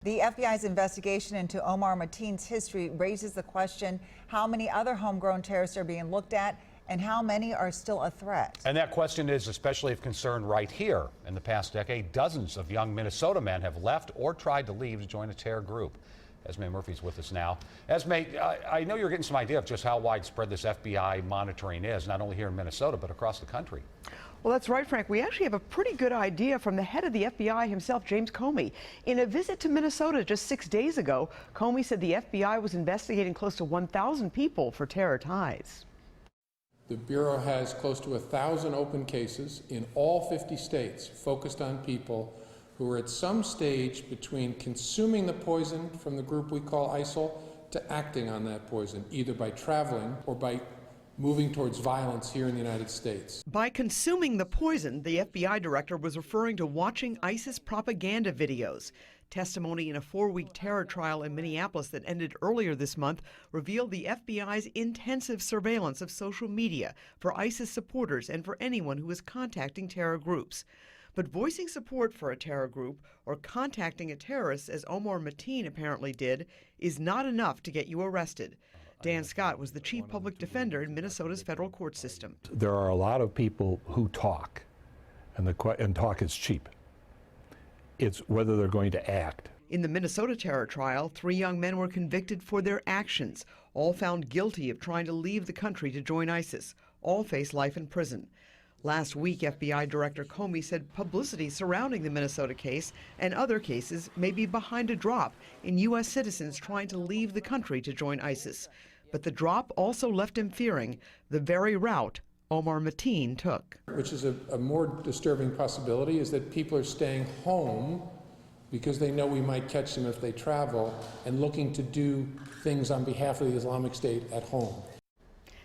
The FBI's investigation into Omar Mateen's history raises the question how many other homegrown terrorists are being looked at and how many are still a threat. And that question is especially of concern right here. In the past decade, dozens of young Minnesota men have left or tried to leave to join a terror group. Esme Murphy's with us now. Esme, I know you're getting some idea of just how widespread this FBI monitoring is, not only here in Minnesota, but across the country. Well, that's right, Frank. We actually have a pretty good idea from the head of the FBI himself, James Comey. In a visit to Minnesota just 6 days ago, Comey said the FBI was investigating close to 1,000 people for terror ties. The Bureau has close to 1,000 open cases in all 50 states focused on people who are at some stage between consuming the poison from the group we call ISIL to acting on that poison, either by traveling or by moving towards violence here in the United States. By consuming the poison, the FBI director was referring to watching ISIS propaganda videos. Testimony in a 4-week terror trial in Minneapolis that ended earlier this month revealed the FBI's intensive surveillance of social media for ISIS supporters and for anyone who is contacting terror groups. But voicing support for a terror group or contacting a terrorist, as Omar Mateen apparently did, is not enough to get you arrested. Dan Scott was the chief public defender in Minnesota's federal court system. There are a lot of people who talk, and talk is cheap. It's whether they're going to act. In the Minnesota terror trial, 3 young men were convicted for their actions, all found guilty of trying to leave the country to join ISIS. All face life in prison. Last week, FBI Director Comey said publicity surrounding the Minnesota case and other cases may be behind a drop in U.S. citizens trying to leave the country to join ISIS. But the drop also left him fearing the very route Omar Mateen took. Which is a more disturbing possibility, is that people are staying home because they know we might catch them if they travel and looking to do things on behalf of the Islamic State at home.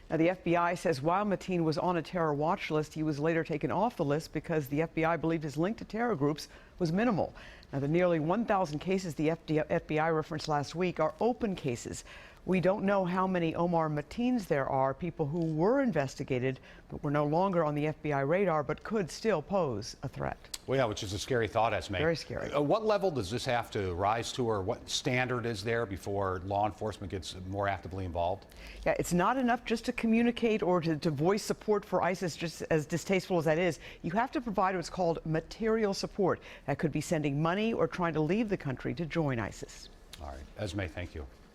Now, the FBI says while Mateen was on a terror watch list, he was later taken off the list because the FBI believed his link to terror groups was minimal. Now, the nearly 1,000 cases the FBI referenced last week are open cases. We don't know how many Omar Mateens there are, people who were investigated but were no longer on the FBI radar but could still pose a threat. Well, yeah, which is a scary thought, Esme. Very scary. What level does this have to rise to, or what standard is there before law enforcement gets more actively involved? Yeah, it's not enough just to communicate or to voice support for ISIS, just as distasteful as that is. You have to provide what's called material support. That could be sending money or trying to leave the country to join ISIS. All right. Esme, thank you.